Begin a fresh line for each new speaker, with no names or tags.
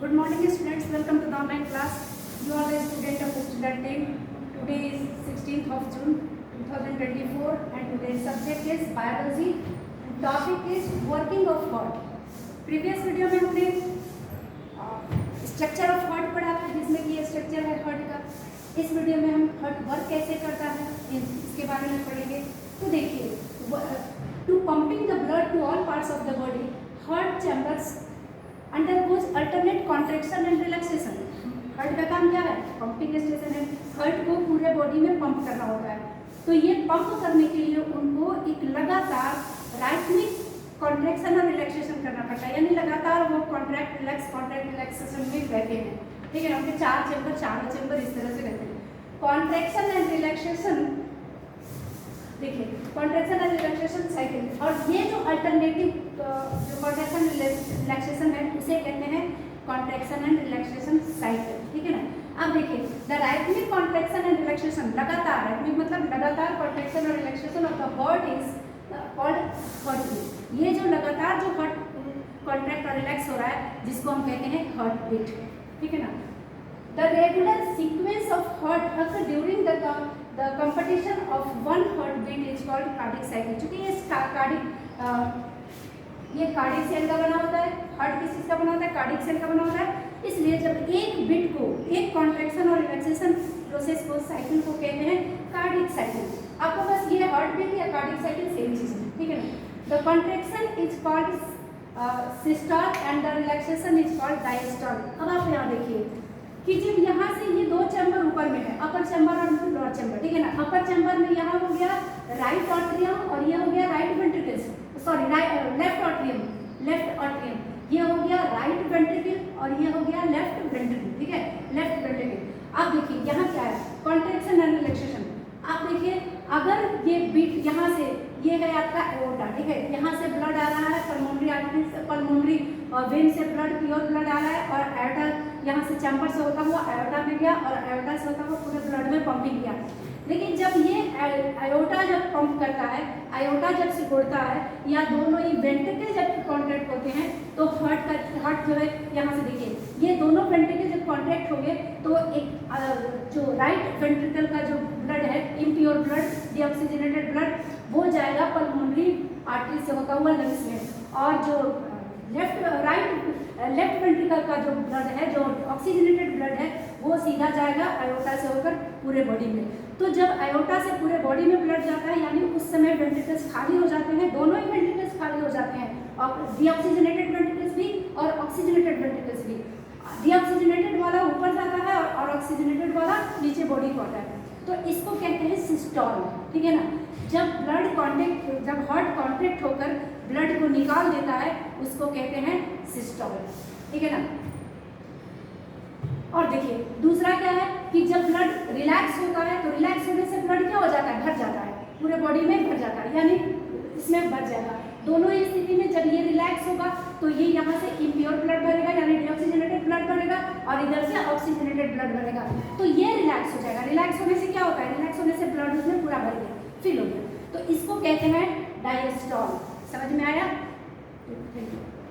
Good morning students, welcome to the online class. You are the student of student team. Today is 16th of June 2024 and today's subject is biology. Topic is working of heart. Previous video में हमने structure of heart पढ़ा था जिसमें कि ये structure है heart का. इस वीडियो में हम हार्ट वर्क कैसे करता है इसके बारे में पढ़ेंगे. तो देखिए, to pumping the blood to all parts of the body, heart chambers undergoes alternate contraction and relaxation. Heart का काम क्या है? पंपिंग स्टेशन है. हार्ट को पूरे बॉडी में पंप करना होता है. तो ये पंप करने के लिए उनको एक लगातार राइथमिक कॉन्ट्रैक्शन और रिलैक्सेशन करना पड़ता है. यानी लगातार वो कॉन्ट्रैक्ट रिलैक्सेशन में रहते हैं. ठीक है ना. उनके चारों चैम्बर इस तरह से रहते हैं. कॉन्ट्रैक्शन एंड रिलैक्सेशन, देखिए कॉन्ट्रैक्शन एंड रिलैक्सेशन साइकिल. और ये जो अल्टरनेटिव जो कॉन्ट्रैक्शन रिलैक्सेशन है उसे कहते हैं कॉन्ट्रैक्शन एंड रिलैक्सेशन साइकिल. ठीक है ना. अब देखिए, the rhythmic contraction and relaxation, लगातार, राइथमिक मतलब लगातार कॉन्ट्रैक्शन और relaxation of the heart is called heart beat. ये जो लगातार जो हार्ट कॉन्ट्रैक्ट और रिलैक्स हो रहा है जिसको हम कहते हैं हार्ट बीट. ठीक है ना. The regular sequence of heart occur during the competition of one heartbeat is called cardiac cycle. चूंकि ये कार्डिक सेल का बना होता है. हार्ट किस चीज का बना होता है? कार्डिक सेल का बना होता है. इसलिए जब एक बीट को, एक कॉन्ट्रैक्शन और रिलैक्सेशन प्रोसेस को, साइकिल को कहते हैं कार्डिक साइकिल. आपको बस ये हार्ट बीट या कार्डिक साइकिल सेम चीज है. ठीक है ना. The contraction is called systole and the relaxation is called diastole. अब आप यहाँ देखिए कि जब यहाँ से ये दो चैम्बर ऊपर में है, अपर चैम्बर और लोअर चैम्बर. ठीक है ना. अपर चैम्बर में यहाँ हो गया राइट ऑट्रियम और ये हो गया right ventricle, sorry left atrium. ये हो गया राइट वेंट्रिकल और ये हो गया लेफ्ट वेंट्रिकल. ठीक है, लेफ्ट वेंट्रिकल. अब देखिए यहाँ क्या है? Contraction and relaxation. आप देखिए, अगर ये बीट यहाँ से, ये है आपका एओर्टा. ठीक है. यहाँ से ब्लड आ रहा है पल्मोनरी आर्टरी से, पल्मोनरी और वेन से ब्लड, प्योर ब्लड आ रहा है और एओर्टा यहाँ से चैम्बर से होता हुआ एओर्टा में गया और एओर्टा से होता हुआ पूरे ब्लड में पंपिंग किया. लेकिन जब ये आयोटा जब पंप करता है, आयोटा जब सिकुड़ता है या दोनों ही वेंट्रिकल जब कॉन्ट्रैक्ट होते हैं तो हार्ट जो है, यहाँ से देखिए ये दोनों वेंट्रिकल जब कॉन्ट्रैक्ट हो गए तो एक जो राइट वेंट्रिकल का जो ब्लड है, इम्प्योर ब्लड, डीऑक्सीजनेटेड ब्लड, वो जाएगा पल्मोनरी आर्टरी से होता हुआ लंग्स में. और जो लेफ्ट वेंट्रिकल का जो ब्लड है, जो ऑक्सीजनेटेड ब्लड है, वो सीधा जाएगा आयोटा से होकर पूरे बॉडी में. तो जब आयोटा से पूरे बॉडी में ब्लड जाता है यानी उस समय वेंट्रिकल्स खाली हो जाते हैं. दोनों ही वेंट्रिकल्स खाली हो जाते हैं, और डीऑक्सीजनेटेड वेंट्रिकल्स भी और ऑक्सीजनेटेड वेंट्रिकल्स भी. डीऑक्सीजनेटेड वाला ऊपर जाता है और ऑक्सीजनेटेड वाला नीचे बॉडी को आता है. तो इसको कहते हैं सिस्टोल. ठीक है ना. जब ब्लड कॉन्टैक्ट, जब हार्ट कॉन्ट्रैक्ट होकर ब्लड को निकाल देता है उसको कहते हैं सिस्टोल. ठीक है ना. और देखिए दूसरा क्या है कि जब ब्लड रिलैक्स होता है तो रिलैक्स होने से ब्लड क्या हो जाता है? भर जाता है, पूरे बॉडी में भर जाता है, यानी इसमें भर जाएगा. दोनों ही स्थिति में जब ये रिलैक्स होगा तो ये यहाँ से इम्प्योर ब्लड भरेगा यानी डीऑक्सीजनेटेड ब्लड भरेगा और इधर से ऑक्सीजनेटेड ब्लड भरेगा. तो ये रिलैक्स हो जाएगा. रिलैक्स होने से क्या होता है? रिलैक्स होने से ब्लड उसमें पूरा भर गया, फिल हो गया. तो इसको कहते हैं डायस्टोल. समझ में आया? Thank you.